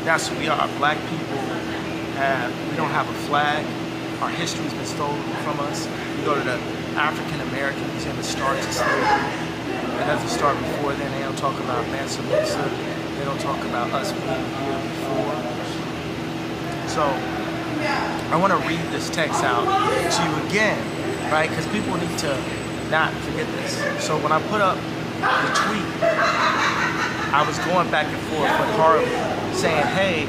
That's who we are. Black people we don't have a flag. Our history's been stolen from us. You go to the African American Museum, it starts in slavery. It doesn't start before then. They don't talk about Mansa Musa. They don't talk about us being here before. So I want to read this text out to you again, right? Because people need to not forget this. So when I put up the tweet, I was going back and forth with Harley saying, hey,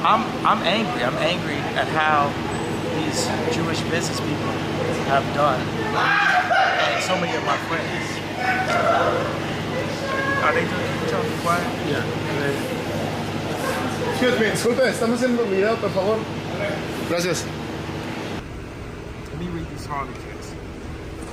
I'm angry. I'm angry at how these Jewish business people have done. And so many of my friends. Are they doing each other quiet? Yeah. Excuse me, disculpe, estamos haciendo un video, por favor. Gracias. Let me read these Harley kicks.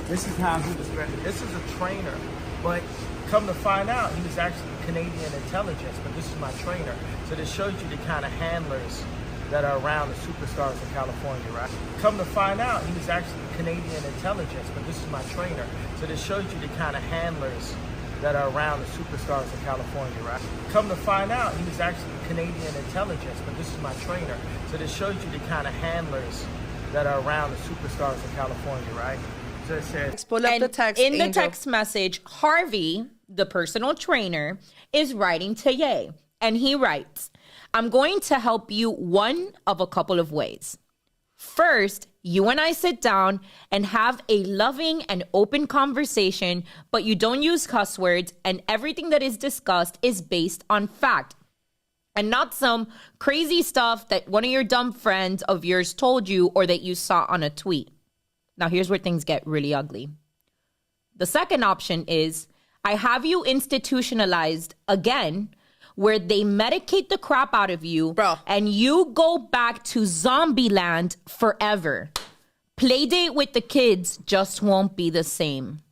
This is how he was ready. This is a trainer, but come to find out, he was actually Canadian intelligence, but this is my trainer. So this shows you the kind of handlers that are around the superstars in California, right? Come to find out, he was actually Canadian intelligence, but this is my trainer. So this shows you the kind of handlers that are around the superstars in California, right? Come to find out, he was actually Canadian intelligence, but this is my trainer. So this shows you the kind of handlers that are around the superstars in California, right? So it says, pull up the text, in Angel. the text message, Harvey, the personal trainer, is writing to Ye. And he writes, I'm going to help you one of a couple of ways. First, you and I sit down and have a loving and open conversation, but you don't use cuss words, and everything that is discussed is based on fact and not some crazy stuff that one of your dumb friends of yours told you or that you saw on a tweet. Now, here's where things get really ugly. The second option is I have you institutionalized again, where they medicate the crap out of you, Bro. and you go back to zombie land forever. Playdate with the kids just won't be the same.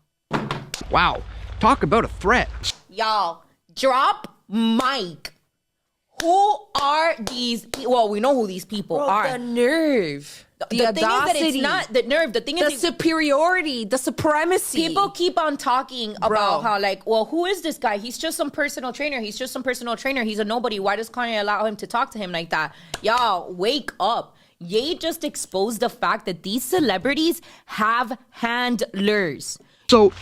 Wow, talk about a threat. Y'all, drop mic. Who are these people? Well, we know who these people are. The nerve. The thing is that audacity. it's not the nerve. The thing The is superiority, the supremacy. people keep on talking about how, like, well, who is this guy? He's just some personal trainer. He's just some personal trainer. He's a nobody. Why does Kanye allow him to talk to him like that? Y'all, wake up. Ye just exposed the fact that these celebrities have handlers. So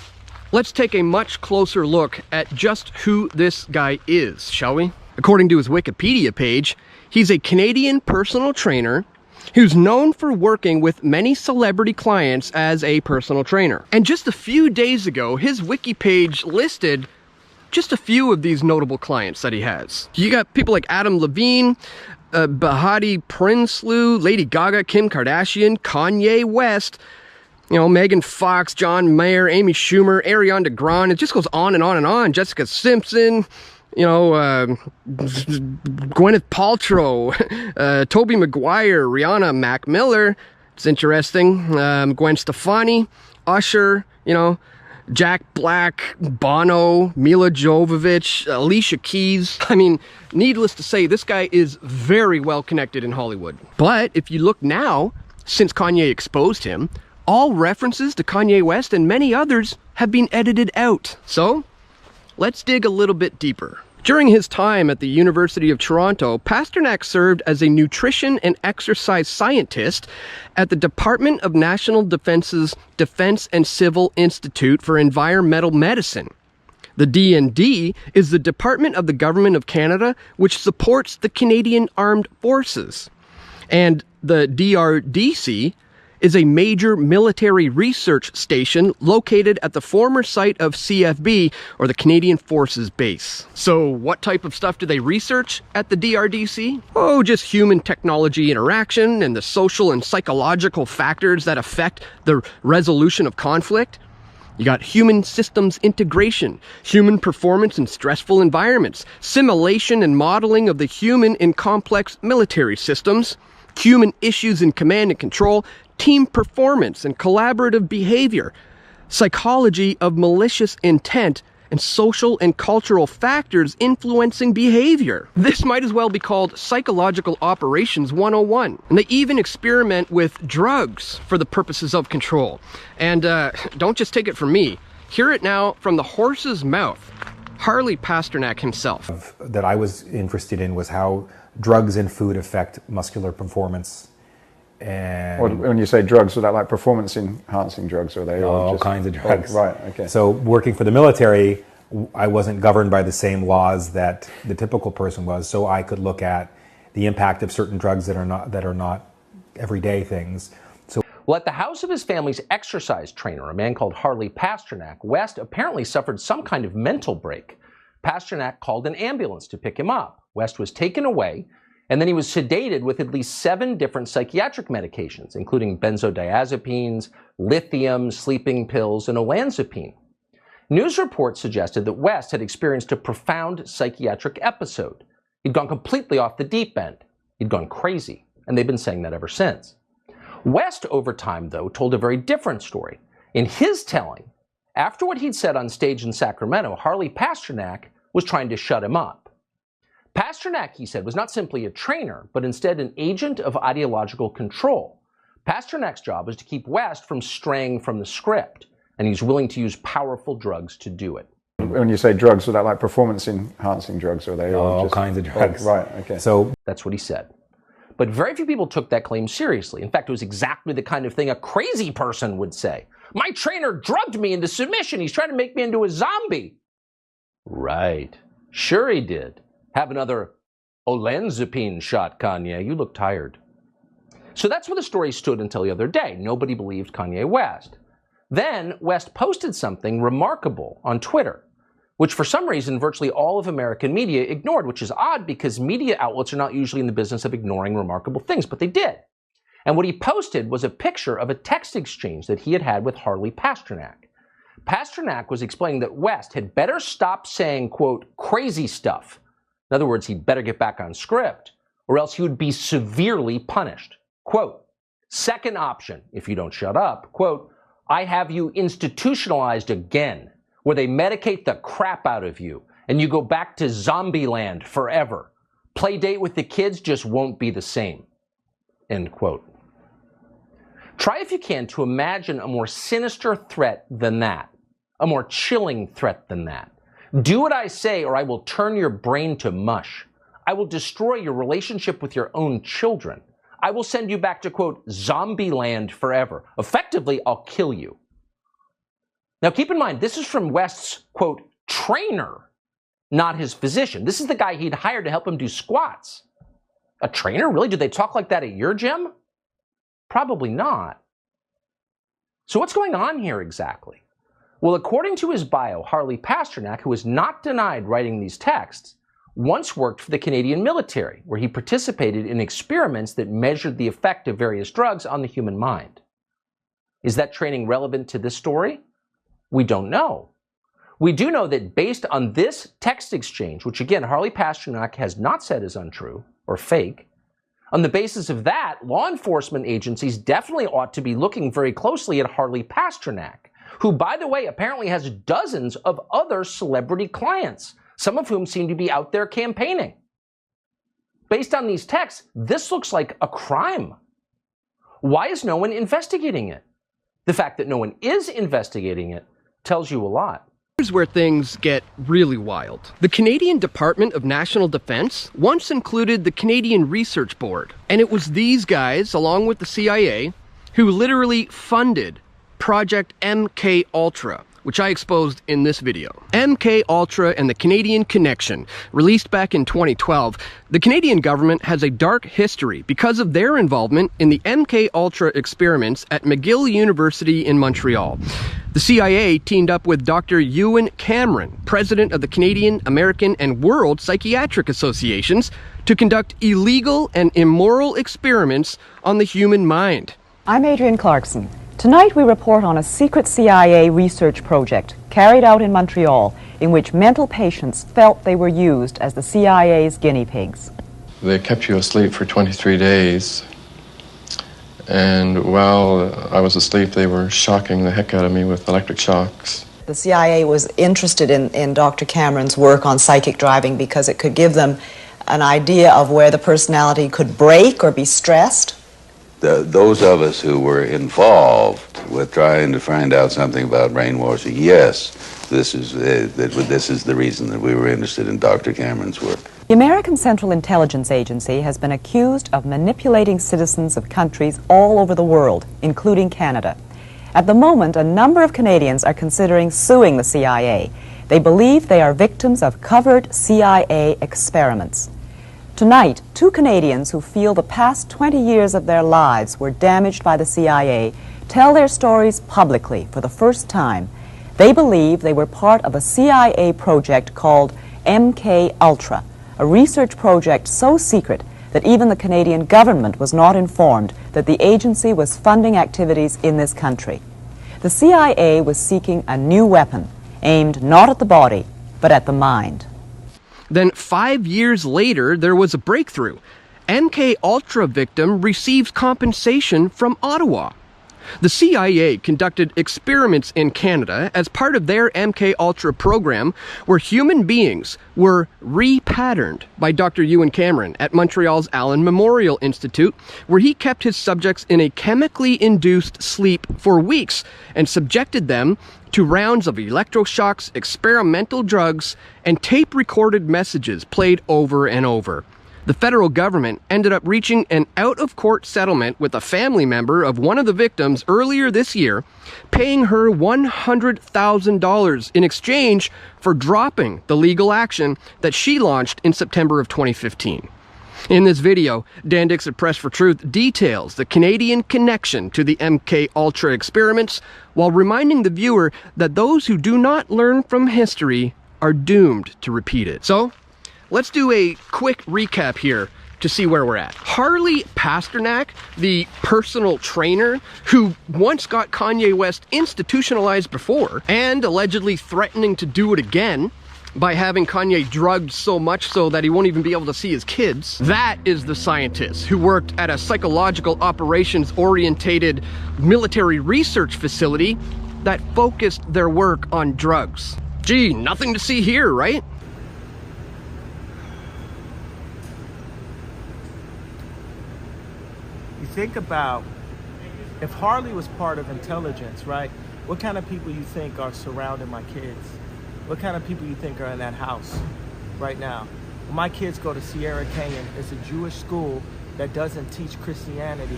let's take a much closer look at just who this guy is, shall we? According to his Wikipedia page, he's a Canadian personal trainer who's known for working with many celebrity clients as a personal trainer. And just a few days ago, his wiki page listed just a few of these notable clients that he has. You got people like Adam Levine, Bahati Prinsloo, Lady Gaga, Kim Kardashian, Kanye West, you know, Megan Fox, John Mayer, Amy Schumer, Ariana Grande. It just goes on and on and on. Jessica Simpson, you know, Gwyneth Paltrow, Tobey Maguire, Rihanna, Mac Miller. It's interesting. Gwen Stefani, Usher, you know, Jack Black, Bono, Mila Jovovich, Alicia Keys. I mean, needless to say, this guy is very well connected in Hollywood. But if you look now, since Kanye exposed him, all references to Kanye West and many others have been edited out. So, let's dig a little bit deeper. During his time at the University of Toronto, Pasternak served as a nutrition and exercise scientist at the Department of National Defence's Defense and Civil Institute for Environmental Medicine. The DND is the department of the Government of Canada which supports the Canadian Armed Forces. And the DRDC is a major military research station located at the former site of CFB, or the Canadian Forces Base. So what type of stuff do they research at the DRDC? Oh, just human technology interaction and the social and psychological factors that affect the resolution of conflict. You got human systems integration, human performance in stressful environments, simulation and modeling of the human in complex military systems, human issues in command and control, team performance and collaborative behavior, psychology of malicious intent, and social and cultural factors influencing behavior. This might as well be called Psychological Operations 101. And they even experiment with drugs for the purposes of control. And don't just take it from me. Hear it now from the horse's mouth. Harley Pasternak himself. That I was interested in was how drugs and food affect muscular performance. And When you say drugs, are that like performance-enhancing drugs, or are they all just kinds of drugs? Oh, right, okay. So working for the military, I wasn't governed by the same laws that the typical person was, so I could look at the impact of certain drugs that are not everyday things. Well, at the house of his family's exercise trainer, a man called Harley Pasternak, West apparently suffered some kind of mental break. Pasternak called an ambulance to pick him up. West was taken away, and then he was sedated with at least 7 different psychiatric medications, including benzodiazepines, lithium, sleeping pills, and olanzapine. News reports suggested that West had experienced a profound psychiatric episode. He'd gone completely off the deep end. He'd gone crazy, and they've been saying that ever since. West, over time, though, told a very different story. In his telling, after what he'd said on stage in Sacramento, Harley Pasternak was trying to shut him up. Pasternak, he said, was not simply a trainer, but instead an agent of ideological control. Pasternak's job was to keep West from straying from the script, and he's willing to use powerful drugs to do it. When you say drugs, are that like performance-enhancing drugs, or are they all just kinds of drugs? Oh, right, okay. So that's what he said. But very few people took that claim seriously. In fact, it was exactly the kind of thing a crazy person would say. My trainer drugged me into submission. He's trying to make me into a zombie. Right. Sure he did. Have another olanzapine shot, Kanye. You look tired. So that's where the story stood until the other day. Nobody believed Kanye West. Then West posted something remarkable on Twitter, which for some reason virtually all of American media ignored, which is odd because media outlets are not usually in the business of ignoring remarkable things, but they did. And what he posted was a picture of a text exchange that he had had with Harley Pasternak. Pasternak was explaining that West had better stop saying, quote, crazy stuff. In other words, he'd better get back on script, or else he would be severely punished. Quote, second option, if you don't shut up, quote, I have you institutionalized again, where they medicate the crap out of you, and you go back to zombie land forever. Play date with the kids just won't be the same. End quote. Try if you can to imagine a more sinister threat than that, a more chilling threat than that. Do what I say or I will turn your brain to mush. I will destroy your relationship with your own children. I will send you back to, quote, zombie land forever. Effectively, I'll kill you. Now keep in mind, this is from West's, quote, trainer, not his physician. This is the guy he'd hired to help him do squats. A trainer? Really? Do they talk like that at your gym? Probably not. So what's going on here exactly? Well, according to his bio, Harley Pasternak, who is not denied writing these texts, once worked for the Canadian military, where he participated in experiments that measured the effect of various drugs on the human mind. Is that training relevant to this story? We don't know. We do know that based on this text exchange, which again, Harley Pasternak has not said is untrue or fake, on the basis of that, law enforcement agencies definitely ought to be looking very closely at Harley Pasternak, who, by the way, apparently has dozens of other celebrity clients, some of whom seem to be out there campaigning. Based on these texts, this looks like a crime. Why is no one investigating it? The fact that no one is investigating it tells you a lot. Here's where things get really wild. The Canadian Department of National Defense once included the Canadian Research Board, and it was these guys, along with the CIA, who literally funded Project MK Ultra, which I exposed in this video. MK Ultra and the Canadian Connection, released back in 2012, the Canadian government has a dark history because of their involvement in the MK Ultra experiments at McGill University in Montreal. The CIA teamed up with Dr. Ewan Cameron, president of the Canadian, American, and World Psychiatric Associations, to conduct illegal and immoral experiments on the human mind. I'm Adrienne Clarkson. Tonight we report on a secret CIA research project carried out in Montreal in which mental patients felt they were used as the CIA's guinea pigs. They kept you asleep for 23 days, and while I was asleep they were shocking the heck out of me with electric shocks. The CIA was interested in Dr. Cameron's work on psychic driving because it could give them an idea of where the personality could break or be stressed. those of us who were involved with trying to find out something about brainwashing, yes, this is the reason that we were interested in Dr. Cameron's work. The American Central Intelligence Agency has been accused of manipulating citizens of countries all over the world, including Canada. At the moment, a number of Canadians are considering suing the CIA. They believe they are victims of covert CIA experiments. Tonight, two Canadians who feel the past 20 years of their lives were damaged by the CIA tell their stories publicly for the first time. They believe they were part of a CIA project called MK Ultra, a research project so secret that even the Canadian government was not informed that the agency was funding activities in this country. The CIA was seeking a new weapon, aimed not at the body, but at the mind. Then 5 years later, there was a breakthrough. MK Ultra victim receives compensation from Ottawa. The CIA conducted experiments in Canada as part of their MK Ultra program where human beings were repatterned by Dr. Ewan Cameron at Montreal's Allen Memorial Institute, where he kept his subjects in a chemically induced sleep for weeks and subjected them to rounds of electroshocks, experimental drugs, and tape-recorded messages played over and over. The federal government ended up reaching an out-of-court settlement with a family member of one of the victims earlier this year, paying her $100,000 in exchange for dropping the legal action that she launched in September of 2015. In this video, Dan Dix at Press for Truth details the Canadian connection to the MK Ultra experiments while reminding the viewer that those who do not learn from history are doomed to repeat it. So, let's do a quick recap here to see where we're at. Harley Pasternak, the personal trainer who once got Kanye West institutionalized before and allegedly threatening to do it again by having Kanye drugged so much so that he won't even be able to see his kids. That is the scientist who worked at a psychological operations-orientated military research facility that focused their work on drugs. Gee, nothing to see here, right? You think about if Harley was part of intelligence, right? What kind of people you think are surrounding my kids? What kind of people you think are in that house right now? When my kids go to Sierra Canyon, it's a Jewish school that doesn't teach Christianity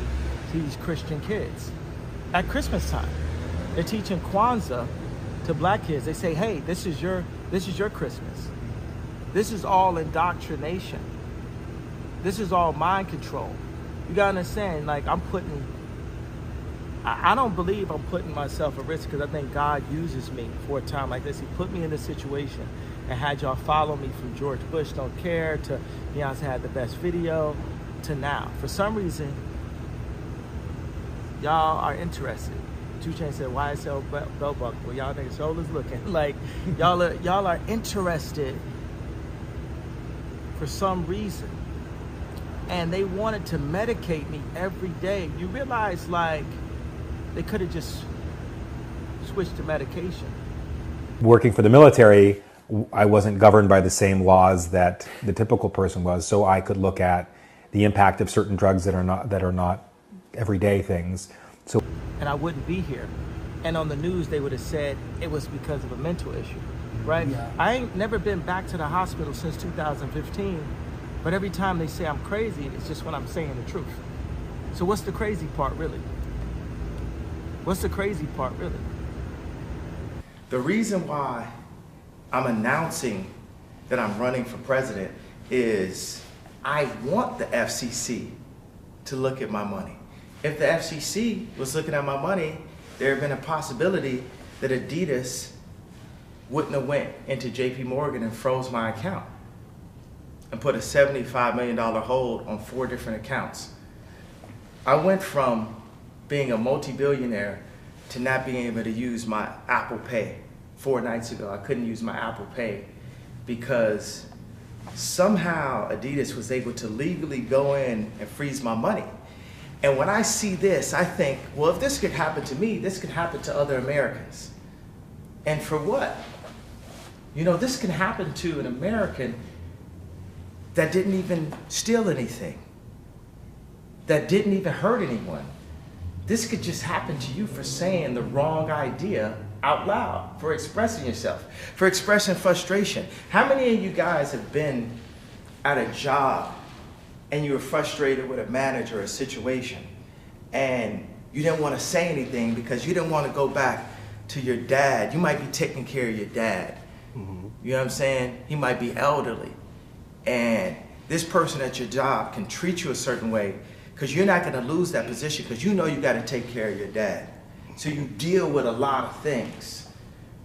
to these Christian kids. At Christmas time, they're teaching Kwanzaa to black kids. They say, hey, this is your Christmas. This is all indoctrination. This is all mind control. You gotta understand, like I don't believe I'm putting myself at risk because I think God uses me for a time like this. He put me in this situation and had y'all follow me from George Bush Don't Care to Beyonce Had the Best Video to now. For some reason, y'all are interested. 2 Chainz said, YSL belt buckle. Well, y'all niggas shoulders looking. Like, y'all are interested for some reason. And they wanted to medicate me every day. You realize, like, they could have just switched to medication. Working for the military, I wasn't governed by the same laws that the typical person was, so I could look at the impact of certain drugs that are not everyday things. So, and I wouldn't be here. And on the news, they would have said it was because of a mental issue, right? Yeah. I ain't never been back to the hospital since 2015, but every time they say I'm crazy, it's just when I'm saying the truth. So what's the crazy part, really? What's the crazy part, really? The reason why I'm announcing that I'm running for president is I want the FCC to look at my money. If the FCC was looking at my money, there had been a possibility that Adidas wouldn't have went into JP Morgan and froze my account and put a $75 million hold on 4 different accounts. I went from being a multi-billionaire to not being able to use my Apple Pay. 4 nights ago, I couldn't use my Apple Pay because somehow Adidas was able to legally go in and freeze my money. And when I see this, I think, well, if this could happen to me, this could happen to other Americans. And for what? You know, this can happen to an American that didn't even steal anything. that didn't even hurt anyone. This could just happen to you for saying the wrong idea out loud, for expressing yourself, for expressing frustration. How many of you guys have been at a job and you were frustrated with a manager or a situation and you didn't want to say anything because you didn't want to go back to your dad? You might be taking care of your dad. You know what I'm saying? He might be elderly. And this person at your job can treat you a certain way because you're not going to lose that position because you know you got to take care of your dad. So you deal with a lot of things.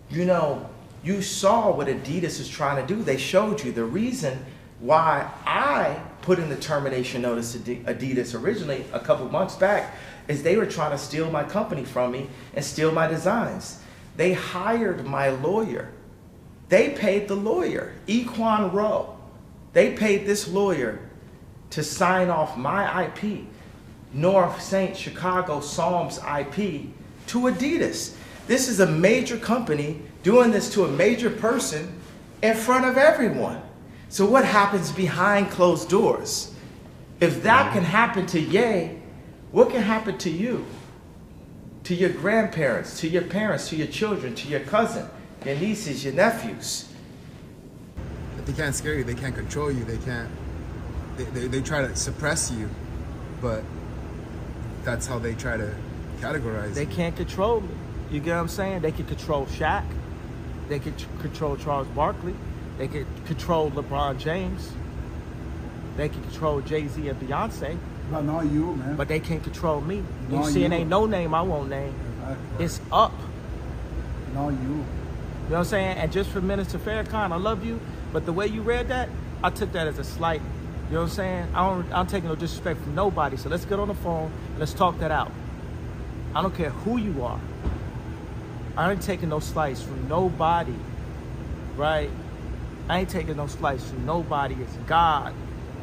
You know, you saw what Adidas is trying to do. They showed you the reason why I put in the termination notice to Adidas originally a couple months back is they were trying to steal my company from me and steal my designs. They hired my lawyer. They paid the lawyer, Equan Rowe. They paid this lawyer to sign off my IP, North St. Chicago Psalms IP, to Adidas. This is a major company doing this to a major person in front of everyone. So what happens behind closed doors? If that can happen to Ye, what can happen to you? To your grandparents, to your parents, to your children, to your cousin, your nieces, your nephews. But they can't scare you, they can't control you, they try to suppress you, but that's how they try to categorize They you. can't control me. You get what I'm saying? They can control Shaq. They can control Charles Barkley. They can control LeBron James. They can control Jay-Z and Beyonce. But not you, man. But they can't control me. You Not see, it you. ain't no name I won't name. Exactly. It's up. Not you. You know what I'm saying? And just for Minister Farrakhan, I love you, but the way you read that, I took that as a slight. You know what I'm saying? I'm taking no disrespect from nobody, so let's get on the phone and let's talk that out. I don't care who you are. I ain't taking no slice from nobody, right? I ain't taking no slice from nobody. It's God.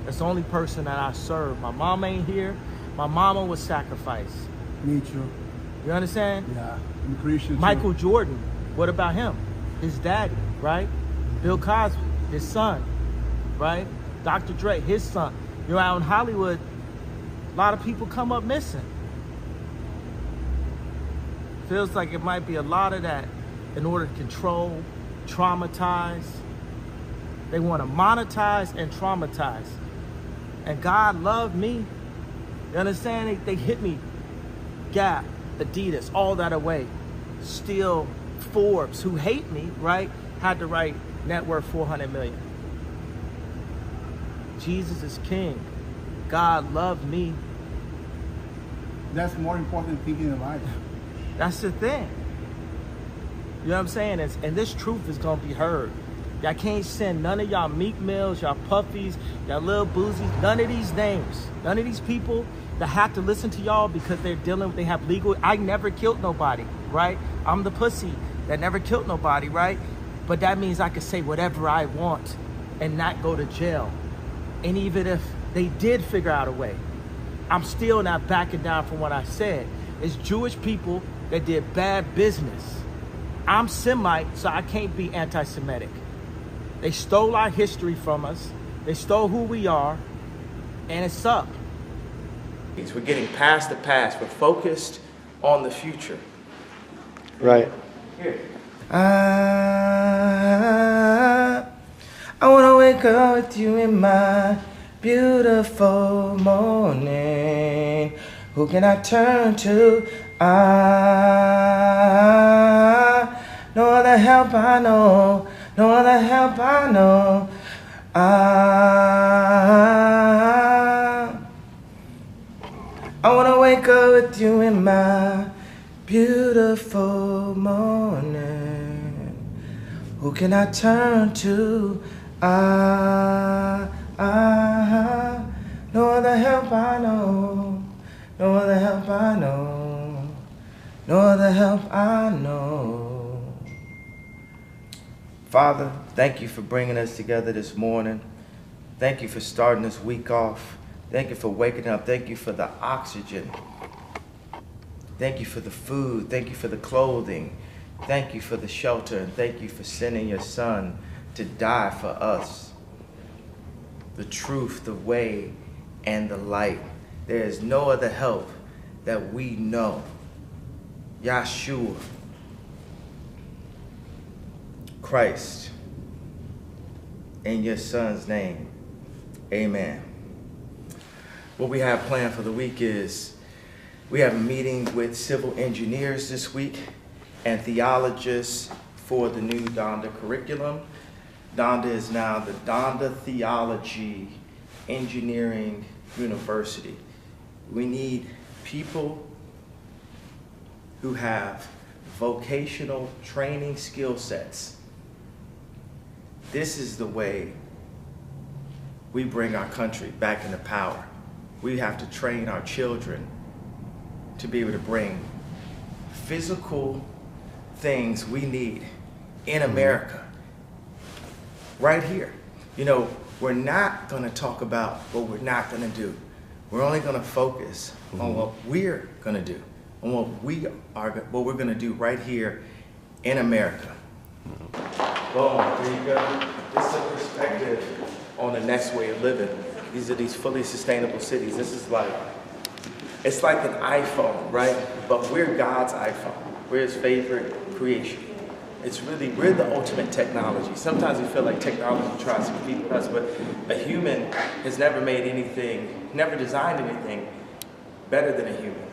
That's the only person that I serve. My mom ain't here. My mama was sacrificed. Me too. You understand? Yeah, I'm Christian too. Michael Jordan, what about him? His daddy, right? Bill Cosby, his son, right? Dr. Dre, his son. You know, out in Hollywood, a lot of people come up missing. Feels like it might be a lot of that in order to control, traumatize. They want to monetize and traumatize. And God loved me. You understand? They hit me. Gap, Adidas, all that away. Still, Forbes, who hate me, right, had to write net worth 400 million. Jesus is king. God loved me. That's more important thing in life. That's the thing. You know what I'm saying? And this truth is going to be heard. Y'all can't send none of y'all Meek Mills, y'all Puffies, y'all Lil Boozies, none of these names, none of these people that have to listen to y'all because they have legal. I never killed nobody, right? I'm the pussy that never killed nobody, right? But that means I can say whatever I want and not go to jail. And even if they did figure out a way, I'm still not backing down from what I said. It's Jewish people that did bad business. I'm Semite, so I can't be anti-Semitic. They stole our history from us. They stole who we are, and it's up. We're getting past the past. We're focused on the future. Right. Here. I wanna wake up with you in my beautiful morning. Who can I turn to? No other help I know. No other help I know. I wanna wake up with you in my beautiful morning. Who can I turn to? No other help I know. No other help I know. No other help I know. Father, thank you for bringing us together this morning. Thank you for starting this week off. Thank you for waking up. Thank you for the oxygen. Thank you for the food. Thank you for the clothing. Thank you for the shelter. And thank you for sending your son to die for us. The truth, the way, and the light. There is no other help that we know. Yahshua, Christ, in your son's name, amen. What we have planned for the week is we have a meeting with civil engineers this week and theologists for the new Donda curriculum. Donda is now the Donda Theology Engineering University. We need people who have vocational training skill sets. This is the way we bring our country back into power. We have to train our children to be able to bring physical things we need in America, right here. You know, we're not gonna talk about what we're not gonna do. We're only gonna focus on what we're gonna do, on what we're gonna do right here in America. Boom, there you go. This is a perspective on the next way of living. These are these fully sustainable cities. This is like, it's like an iPhone, right? But we're God's iPhone. We're his favorite creation. It's really, we're the ultimate technology. Sometimes we feel like technology tries to compete with us, but a human has never made anything, never designed anything better than a human.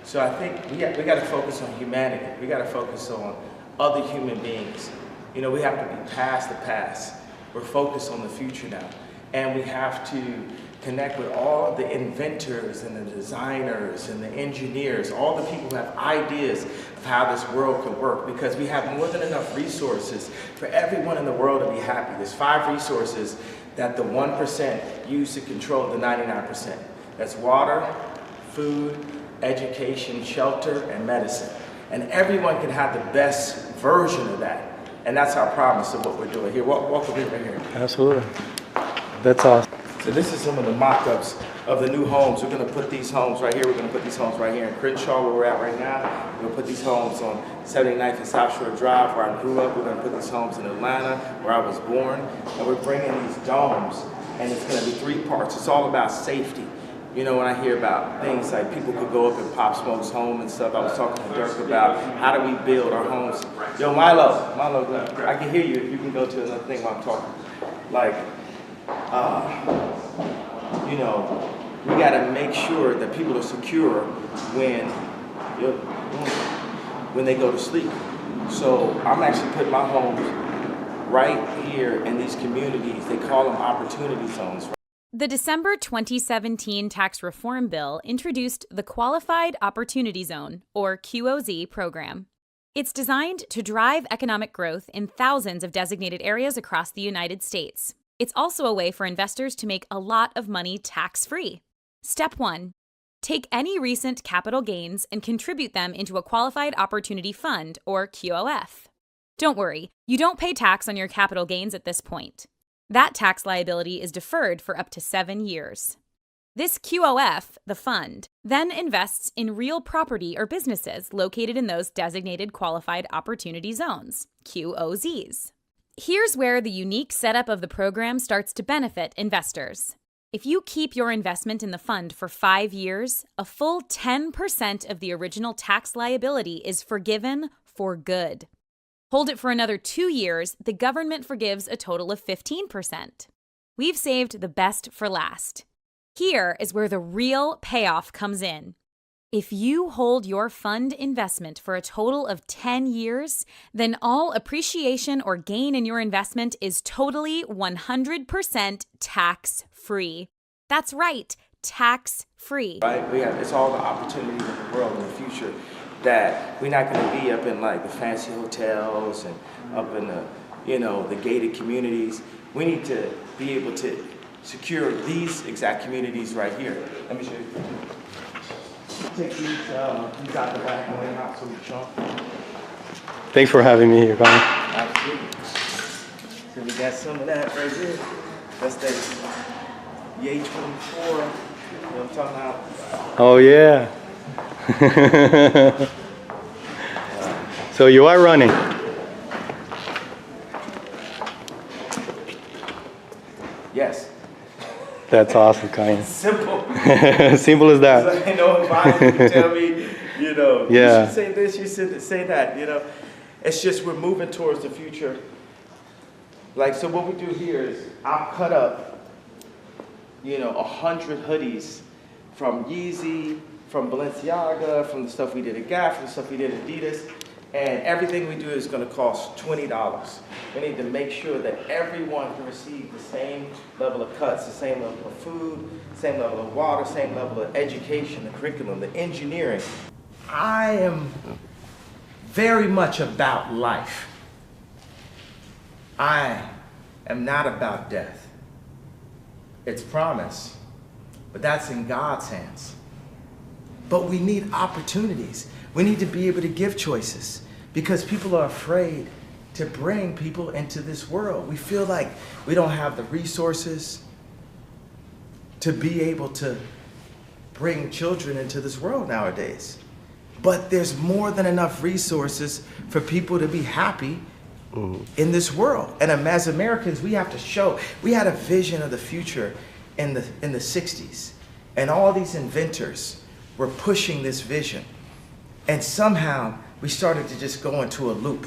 So I think we got to focus on humanity. We got to focus on other human beings. You know, we have to be past the past. We're focused on the future now. And we have to connect with all the inventors and the designers and the engineers, all the people who have ideas of how this world could work, because we have more than enough resources for everyone in the world to be happy. There's 5 resources that the 1% use to control the 99%. That's water, food, education, shelter, and medicine. And everyone can have the best version of that. And that's our promise of what we're doing here. Walk over right here. Absolutely. That's awesome. So this is some of the mock-ups of the new homes. We're going to put these homes right here. We're going to put these homes right here in Crenshaw, where we're at right now. We're going to put these homes on 79th and South Shore Drive, where I grew up. We're going to put these homes in Atlanta, where I was born. And we're bringing these domes, and it's going to be 3 parts. It's all about safety. You know, when I hear about things like people could go up and Pop Smoke's home and stuff, I was talking to Dirk about how do we build our homes. Yo, Milo, I can hear you if you can go to another thing while I'm talking. Like, you know, we got to make sure that people are secure when they go to sleep. So I'm actually putting my homes right here in these communities. They call them opportunity zones. The December 2017 tax reform bill introduced the Qualified Opportunity Zone, or QOZ, program. It's designed to drive economic growth in thousands of designated areas across the United States. It's also a way for investors to make a lot of money tax-free. Step 1. Take any recent capital gains and contribute them into a Qualified Opportunity Fund, or QOF. Don't worry, you don't pay tax on your capital gains at this point. That tax liability is deferred for up to 7 years. This QOF, the fund, then invests in real property or businesses located in those designated Qualified Opportunity Zones, QOZs. Here's where the unique setup of the program starts to benefit investors. If you keep your investment in the fund for 5 years, a full 10% of the original tax liability is forgiven for good. Hold it for another 2 years, the government forgives a total of 15%. We've saved the best for last. Here is where the real payoff comes in. If you hold your fund investment for a total of 10 years, then all appreciation or gain in your investment is totally 100% tax-free. That's right, tax-free. Right? It's all the opportunities in the world in the future that we're not going to be up in like the fancy hotels and up in the, you know, the gated communities. We need to be able to secure these exact communities right here. Let me show you. Take these out the back and lay out some chunk. Thanks for having me here, Kanye. Absolutely. So we got some of that right here. That's the A24. You know what I'm talking about? Oh, yeah. So you are running. Yes. That's awesome, Kanye. Simple. Simple as that. There's no advice. You can tell me, you know, Yeah. you should say this, you should say that, you know. It's just we're moving towards the future. Like, so what we do here is I'll cut up, you know, 100 hoodies from Yeezy, from Balenciaga, from the stuff we did at Gap, from the stuff we did at Adidas, and everything we do is going to cost $20. We need to make sure that everyone can receive the same level of cuts, the same level of food, same level of water, same level of education, the curriculum, the engineering. I am very much about life. I am not about death. It's promise, but that's in God's hands. But we need opportunities. We need to be able to give choices because people are afraid to bring people into this world. We feel like we don't have the resources to be able to bring children into this world nowadays. But there's more than enough resources for people to be happy in this world. And as Americans, we have to show, we had a vision of the future in the 60s. And all these inventors were pushing this vision. And somehow we started to just go into a loop.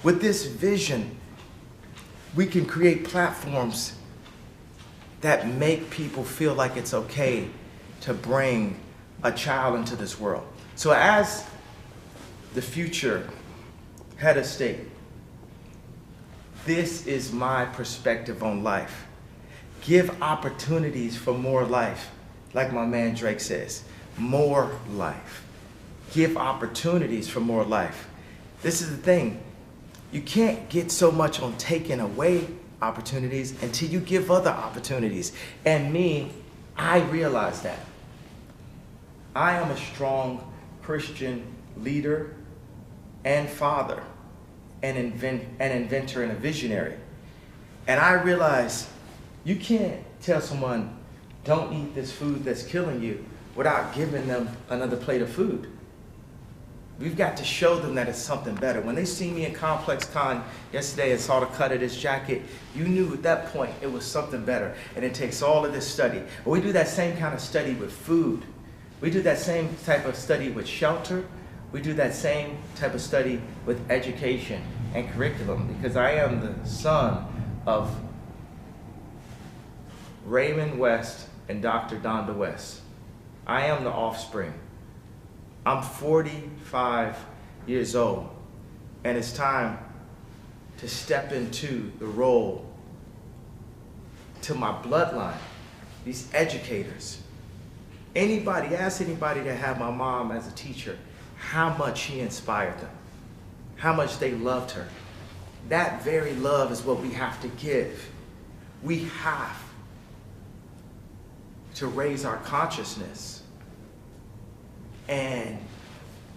With this vision, we can create platforms that make people feel like it's okay to bring a child into this world. So as the future head of state, this is my perspective on life. Give opportunities for more life. Like my man Drake says, more life. Give opportunities for more life. This is the thing. You can't get so much on taking away opportunities until you give other opportunities. And me, I realize that. I am a strong Christian leader and father, an inventor and a visionary. And I realize you can't tell someone, don't eat this food that's killing you without giving them another plate of food. We've got to show them that it's something better. When they see me in Complex Con yesterday and saw the cut of this jacket, you knew at that point it was something better. And it takes all of this study. But we do that same kind of study with food. We do that same type of study with shelter. We do that same type of study with education and curriculum, because I am the son of Raymond West and Dr. Donda West. I am the offspring. I'm 45 years old, and it's time to step into the role to my bloodline, these educators. Ask anybody that had my mom as a teacher, how much she inspired them, how much they loved her. That very love is what we have to give. We have to raise our consciousness. And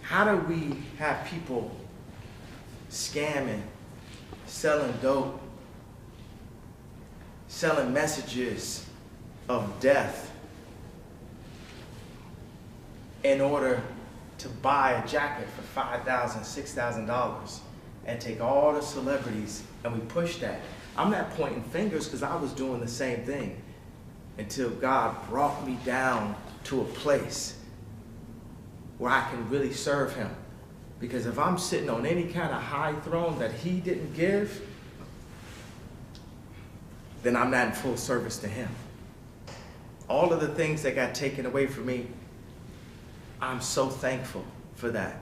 how do we have people scamming, selling dope, selling messages of death in order to buy a jacket for $5,000, $6,000 and take all the celebrities and we push that? I'm not pointing fingers because I was doing the same thing until God brought me down to a place where I can really serve him. Because if I'm sitting on any kind of high throne that he didn't give, then I'm not in full service to him. All of the things that got taken away from me, I'm so thankful for that,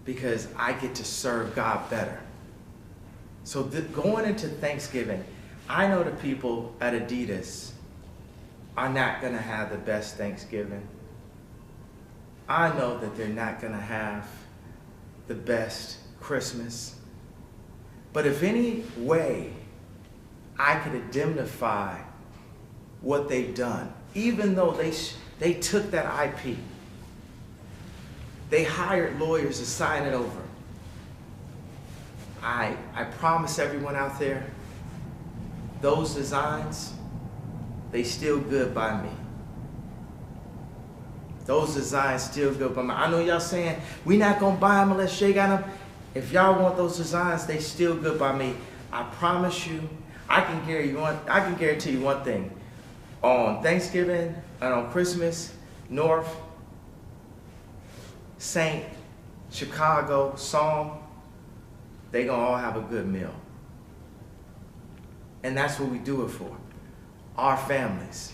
because I get to serve God better. So going into Thanksgiving, I know the people at Adidas are not gonna have the best Thanksgiving. I know that they're not gonna have the best Christmas. But if any way I could indemnify what they've done, even though they took that IP, they hired lawyers to sign it over. I promise everyone out there, those designs, they still good by me. Those designs still good by me. I know y'all saying, we not gonna buy them unless Shay got them. If y'all want those designs, they still good by me. I promise you, I can guarantee you one thing. on Thanksgiving and on Christmas, North, Saint, Chicago, Psalm, they gonna all have a good meal. And that's what we do it for, our families.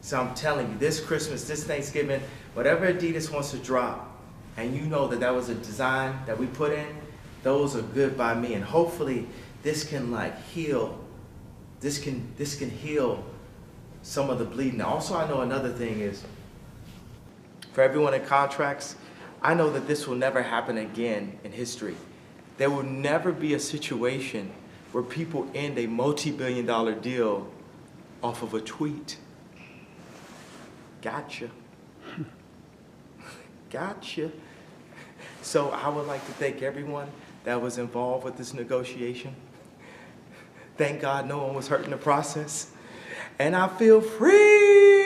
So I'm telling you, this Christmas, this Thanksgiving, whatever Adidas wants to drop, and you know that that was a design that we put in, those are good by me. And hopefully this can like heal, this can heal some of the bleeding. Also, I know another thing is, for everyone in contracts, I know that this will never happen again in history. There will never be a situation where people end a multi-billion-dollar deal off of a tweet. Gotcha. Gotcha. So I would like to thank everyone that was involved with this negotiation. Thank God no one was hurt in the process. And I feel free.